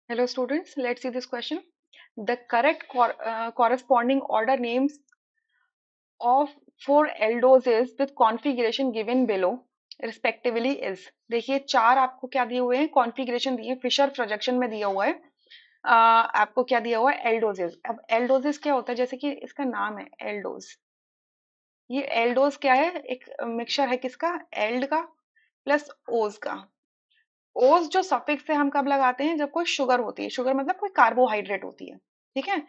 Hello students, let's see this question. The correct corresponding order names of four aldoses with configuration given below respectively is. देखिए चार आपको क्या दिए हुए हैं, कॉन्फ़िगरेशन दिए, फिशर प्रोजेक्शन में दिया हुआ है। आपको क्या दिया हुआ है, एल्डोजेस। अब एल्डोजेस क्या होता है, जैसे कि इसका नाम है एल्डोज। ये एल्डोज क्या है, एक मिक्सचर है किसका, एल्ड का प्लस ओज का। ओज जो सफिक्स से हम कब लगाते हैं, जब कोई शुगर होती है, शुगर मतलब कोई कार्बोहाइड्रेट होती है, ठीक है।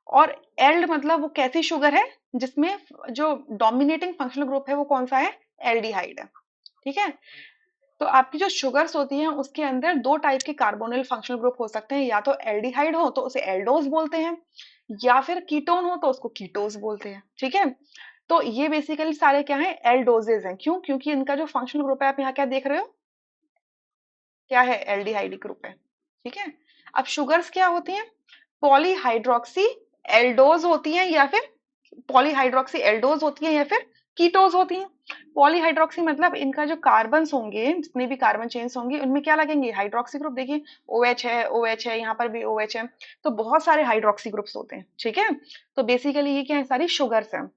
और एल्ड मतलब वो कैसी शुगर है जिसमें जो डोमिनेटिंग फंक्शनल ग्रुप है वो कौन सा है, एल्डिहाइड है, ठीक है। तो आपकी जो शुगर्स होती हैं उसके अंदर दो टाइप के कार्बोनिल फंक्शनल ग्रुप हो सकते हैं, या तो एल्डिहाइड हो तो उसे एल्डोज बोलते हैं, या फिर कीटोन हो तो उसको कीटोज बोलते हैं, ठीक है। तो ये बेसिकली सारे क्या है, एल्डोजेज हैं। क्यों, क्योंकि इनका जो फंक्शनल ग्रुप है, आप यहाँ क्या देख रहे हो, क्या है, एल्डिहाइड ग्रुप है, ठीक है। अब शुगर्स क्या होती हैं, पॉलीहाइड्रोक्सी एल्डोज होती हैं, या फिर पॉलीहाइड्रोक्सी एल्डोज होती हैं, या फिर कीटोज होती हैं। पॉलीहाइड्रोक्सी मतलब इनका जो कार्बन्स होंगे, जितने भी कार्बन चेन्स होंगे, उनमें क्या लगेंगे, हाइड्रोक्सी ग्रुप। देखिए OH है, OH है, यहाँ पर भी OH है, तो बहुत सारे हाइड्रोक्सी ग्रुप्स होते हैं, ठीक है। तो बेसिकली ये क्या है, सारी शुगर्स हैं।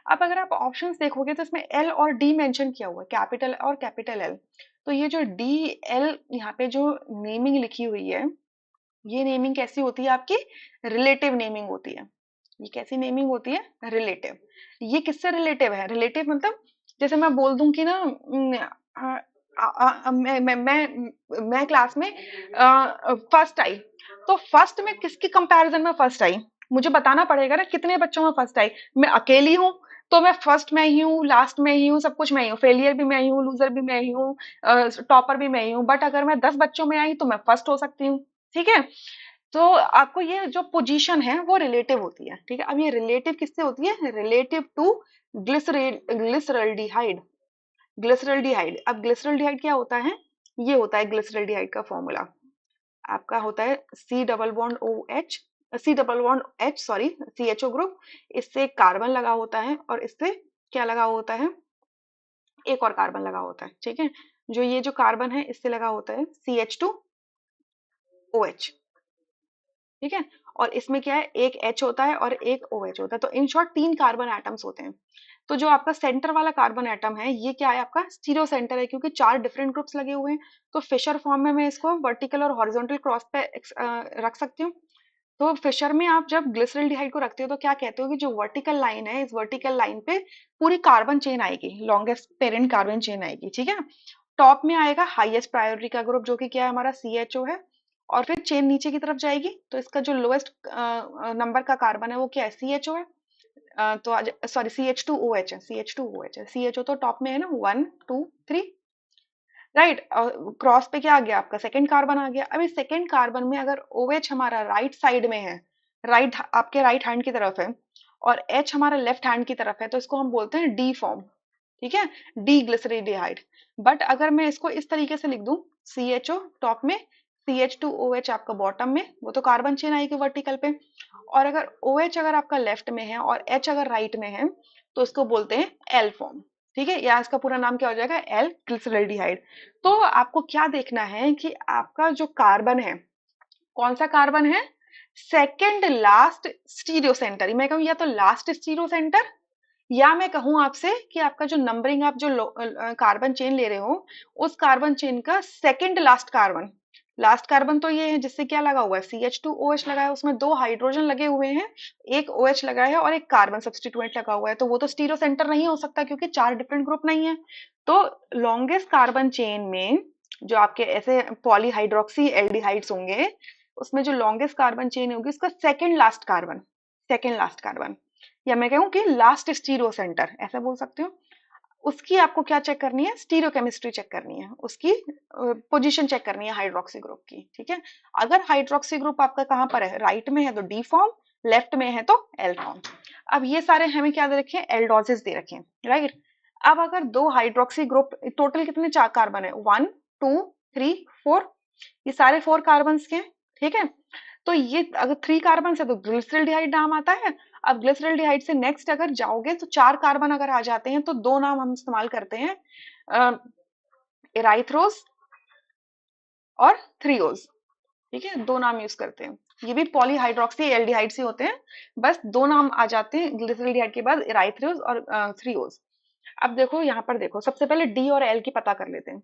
अब अगर आप ऑप्शंस देखोगे तो इसमें एल और डी मेंशन किया हुआ है, कैपिटल और कैपिटल एल। तो ये जो डी एल यहाँ पे जो नेमिंग लिखी हुई है, ये नेमिंग कैसी होती है आपकी, रिलेटिव नेमिंग होती है। ये कैसी नेमिंग होती है, रिलेटिव। ये किससे रिलेटिव है, रिलेटिव मतलब जैसे मैं बोल दूं कि ना मैं क्लास में फर्स्ट आई, तो फर्स्ट में किसकी कंपैरिजन में फर्स्ट आई, मुझे बताना पड़ेगा ना कितने बच्चों में फर्स्ट आई। मैं अकेली हूँ तो मैं फर्स्ट में ही हूँ, लास्ट में ही हूँ, सब कुछ मैं ही हूँ, फेलियर भी मैं ही हूँ, लूजर भी मैं ही हूँ, टॉपर भी मैं ही हूँ। बट अगर मैं 10 बच्चों में आई तो मैं फर्स्ट हो सकती हूँ, ठीक है। तो आपको ये जो पोजीशन है वो रिलेटिव होती है, ठीक है। अब ये रिलेटिव किससे होती है, रिलेटिव टू ग्लिसरल्डिहाइड। ग्लिसरल्डिहाइड, अब ग्लिसरल्डिहाइड क्या होता है, ये होता है ग्लिसरल्डिहाइड का फॉर्मूला। आपका होता है C double bond O H, C double bond H, sorry, CHO group. इससे कार्बन लगा होता है और इससे क्या लगा होता है, एक और कार्बन लगा होता है, ठीक है। जो ये जो कार्बन है इससे लगा होता है CH2OH, ठीक है। और इसमें क्या है, एक H होता है और एक OH होता है। तो इन शॉर्ट 3 कार्बन एटम्स होते हैं। तो जो आपका सेंटर वाला कार्बन एटम है, ये क्या है, आपका स्टीरियो सेंटर है, क्योंकि 4 डिफरेंट ग्रुप्स लगे हुए हैं। तो फिशर फॉर्म में मैं इसको वर्टिकल और हॉरिजॉन्टल क्रॉस पे रख सकती हूँ। तो फिशर में आप जब ग्लिसरल्डिहाइड को रखते हो तो क्या कहते हो कि जो वर्टिकल लाइन है, इस वर्टिकल लाइन पे पूरी कार्बन चेन आएगी, लॉन्गेस्ट पेरेंट कार्बन चेन आएगी, ठीक है। टॉप में आएगा हाईएस्ट प्रायोरिटी का ग्रुप, जो कि क्या है, हमारा CHO है। और फिर चेन नीचे की तरफ जाएगी तो इसका जो लोएस्ट नंबर का कार्बन है वो क्या है, CHO है। तो सॉरी, CH2OH है, CH2OH है। CHO तो टॉप में है ना, 1 2 3, राइट। क्रॉस पे क्या आ गया, आपका सेकंड कार्बन आ गया। अब इस सेकंड कार्बन में अगर OH हमारा राइट साइड में है, राइट, आपके राइट हैंड की तरफ है, और H हमारा लेफ्ट हैंड की तरफ है, तो इसको हम बोलते हैं डी फॉर्म, ठीक है, डी ग्लिसरीडिहाइड। बट अगर मैं इसको इस तरीके से लिख दूं, CHO टॉप में, CH2OH आपका बॉटम में, वो तो कार्बन चेन आएगी वर्टिकल पे। और अगर OH अगर आपका लेफ्ट में है और H अगर राइट में है, तो इसको बोलते हैं एल फॉर्म, ठीक है। या इसका पूरा नाम क्या हो जाएगा, एल ग्लिसरल्डिहाइड। तो आपको क्या देखना है कि आपका जो कार्बन है, कौन सा कार्बन है, सेकंड लास्ट स्टीरियो सेंटर। मैं कहूँ या तो लास्ट स्टीरियो सेंटर, या मैं कहूँ आपसे कि आपका जो नंबरिंग, आप जो कार्बन चेन ले रहे हो, उस कार्बन चेन का second last carbon. Last carbon तो ये है जिससे क्या लगा हुआ है, CH2OH लगा है, उसमें 2 हाइड्रोजन लगे हुए हैं, एक OH लगा है और एक कार्बन सब्स्टिट्यूएंट लगा हुआ है। तो वो तो स्टीरियो सेंटर नहीं हो सकता, क्योंकि 4 डिफरेंट ग्रुप नहीं है। तो लॉन्गेस्ट कार्बन चेन में जो आपके ऐसे पॉलीहाइड्रोक्सी एल्डिहाइड्स होंगे, उसमें जो लॉन्गेस्ट कार्बन चेन होगी उसका second last carbon, second last carbon, या मैं कहूँ कि लास्ट स्टीरियो सेंटर, ऐसा बोल सकते हो। उसकी आपको क्या चेक करनी है, स्टीरियो केमिस्ट्री चेक करनी है, उसकी पोजीशन चेक करनी है हाइड्रोक्सी ग्रुप की, ठीक है। अगर हाइड्रोक्सी ग्रुप आपका कहाँ पर है, राइट में है तो डी फॉर्म, लेफ्ट में है तो एल फॉर्म। अब ये सारे हमें क्या दे रखे हैं, एल्डोजेस दे रखे हैं, राइट। अब अगर दो हाइड्रोक्सी ग्रुप, टोटल कितने चार कार्बन है, 1 2 3 4, ये सारे 4 कार्बन के हैं, ठीक है। तो ये अगर 3 कार्बन है तो ग्लिसरल्डिहाइड नाम आता है। अब ग्लिसरल्डिहाइड से नेक्स्ट अगर जाओगे तो 4 कार्बन अगर आ जाते हैं तो दो नाम हम इस्तेमाल करते हैं, इराइथ्रोस और थ्रियोज, ठीक है, दो नाम यूज करते हैं। ये भी पॉलीहाइड्रोक्सी एल्डिहाइड से होते हैं, बस दो नाम आ जाते हैं ग्लिसरॉल्डिहाइड के बाद, इराइथ्रियोज और थ्रियोज। अब देखो यहाँ पर, देखो सबसे पहले डी और एल की पता कर लेते हैं।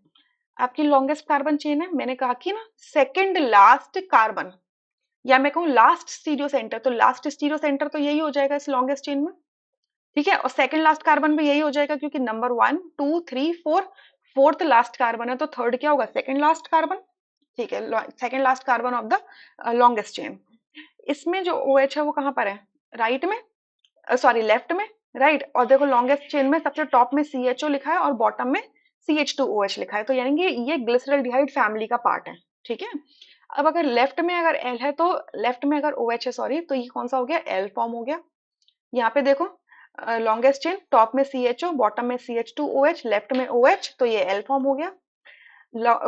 आपकी लॉन्गेस्ट कार्बन चेन है, मैंने कहा कि ना सेकंड लास्ट कार्बन, या मैं कहूँ लास्ट स्टीरियो सेंटर, तो लास्ट स्टीरियो सेंटर तो यही हो जाएगा इस लॉन्गेस्ट चेन में। ठीक है, और सेकंड लास्ट कार्बन भी यही हो जाएगा, क्योंकि नंबर 1 2 3 4, फोर्थ लास्ट कार्बन है, तो थर्ड क्या होगा, सेकंड लास्ट कार्बन। ठीक है, second last carbon of the longest chain. इसमें जो ओ एच है वो कहाँ पर है, राइट में, सॉरी लेफ्ट में, राइट। और देखो लॉन्गेस्ट चेन में सबसे टॉप में सी एच ओ लिखा है और बॉटम में CH2OH लिखा है, तो यानी कि ये ग्लिसरॉल्डिहाइड फैमिली का पार्ट है। ठीक है, अब अगर लेफ्ट में अगर एल है, तो लेफ्ट में अगर ओ एच है, सॉरी, तो ये कौन सा हो गया, एल फॉर्म हो गया। यहाँ पे देखो लॉन्गेस्ट चेन, टॉप में CHO, बॉटम में CH2OH, लेफ्ट में OH, तो ये एल फॉर्म हो गया।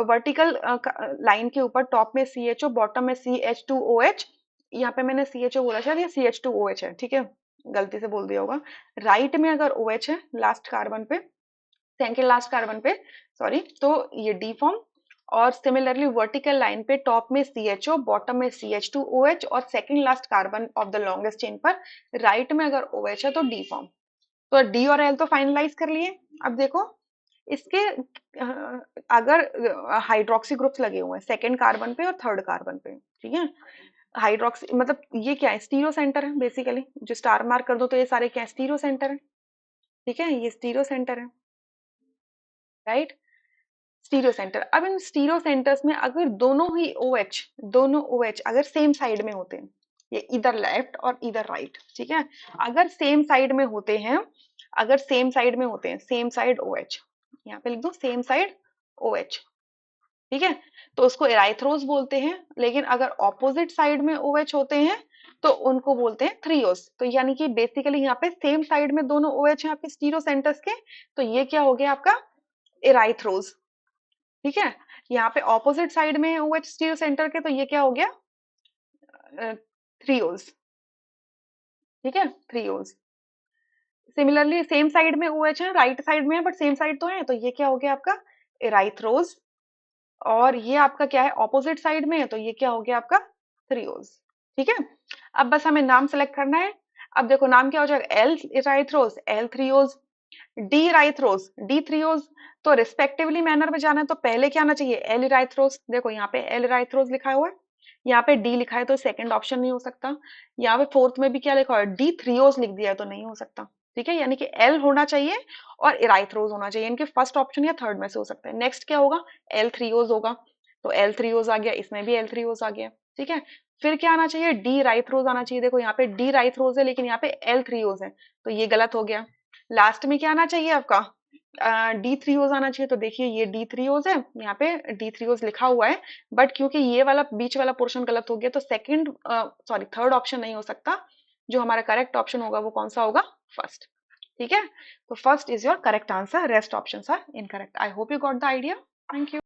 वर्टिकल लाइन के ऊपर टॉप में CHO, बॉटम में CH2OH, यहाँ पे मैंने CHO बोला शायद, ये CH2OH है, ठीक है, गलती से बोल दिया होगा। राइट में अगर OH है लास्ट कार्बन पे, सेकेंड लास्ट कार्बन पे, सॉरी, तो ये डी फॉर्म। और सिमिलरली वर्टिकल लाइन पे टॉप में CHO, बॉटम में CH2OH, और second last carbon of the longest chain पर राइट में अगर OH है तो डी फॉर्म। तो डी और एल तो फाइनलाइज कर लिए। अब देखो इसके अगर हाइड्रोक्सी ग्रुप्स लगे हुए हैं सेकेंड कार्बन पे और थर्ड कार्बन पे, ठीक है, हाइड्रोक्सी मतलब ये क्या है, स्टीरियो सेंटर है बेसिकली, जो स्टार मार्क कर दो तो ये सारे क्या है, स्टीरियो सेंटर है। ठीक है, ये स्टीरियो सेंटर है, राइट, स्टीरियो सेंटर। अब इन स्टीरियो सेंटर्स में अगर दोनों ओ एच अगर सेम साइड में होते हैं, ये इधर लेफ्ट और इधर राइट, ठीक है, अगर सेम साइड में होते हैं, अगर सेम साइड में होते हैं, सेम साइड ओ एच, यहाँ पे लिख दो सेम साइड ओ एच, ठीक है, तो उसको एराइथ्रोज बोलते हैं। लेकिन अगर ऑपोजिट साइड में ओ एच होते हैं तो उनको बोलते हैं थ्रियोस। तो यानी कि बेसिकली यहाँ पे सेम साइड में दोनों ओ एच हैं आपके स्टीरियो सेंटर्स के, तो ये क्या हो गया आपका, एराइथ्रोज। ठीक है, यहाँ पे ऑपोजिट साइड में OH स्टीरियो सेंटर के, तो ये क्या हो गया, थ्रियोज। ठीक है, थ्रियोज। सिमिलरली सेम साइड में OH है, राइट साइड में है, बट सेम साइड तो है, तो ये क्या हो गया आपका, एराइथ्रोज। और ये आपका क्या है, ऑपोजिट साइड में है, तो ये क्या हो गया आपका, थ्रियोज। ठीक है, अब बस हमें नाम सेलेक्ट करना है। अब देखो नाम क्या हो जाएगा, एल इराइथ्रोज, एल थ्रियोज, डी राइथ्रोज, डी थ्रियोज। तो रिस्पेक्टिवली मैनर में जाना है तो पहले क्या आना चाहिए, एल इराइथ्रोज। देखो यहाँ पे एल इराइथ्रोज लिखा हुआ है, यहाँ पे डी लिखा है, तो सेकंड ऑप्शन नहीं हो सकता। यहाँ पे फोर्थ में भी क्या लिखा है, डी थ्रियोज लिख दिया है, तो नहीं हो सकता। ठीक है, यानी कि एल होना चाहिए और इराइथ्रोज होना चाहिए, इनके फर्स्ट ऑप्शन या थर्ड में से हो सकता है। नेक्स्ट क्या होगा, एल थ्रियोज होगा, तो एल थ्रियोज आ गया, इसमें भी एल थ्रियोज आ गया। ठीक है, फिर क्या आना चाहिए, डी राइथ्रोज आना चाहिए। देखो यहाँ पे डी राइथ्रोज है, लेकिन यहाँ पे एल थ्रियोज है, तो ये गलत हो गया। लास्ट में क्या आना चाहिए आपका, डी थ्रियोज आना चाहिए। तो देखिए ये डी थ्रियोज है, यहाँ पे डी थ्रियोज लिखा हुआ है, बट क्योंकि ये वाला बीच वाला पोर्शन गलत हो गया, तो सेकंड सॉरी थर्ड ऑप्शन नहीं हो सकता। जो हमारा करेक्ट ऑप्शन होगा वो कौन सा होगा, फर्स्ट। ठीक है, तो first is your correct answer, rest options are incorrect. I hope you got the idea. Thank you.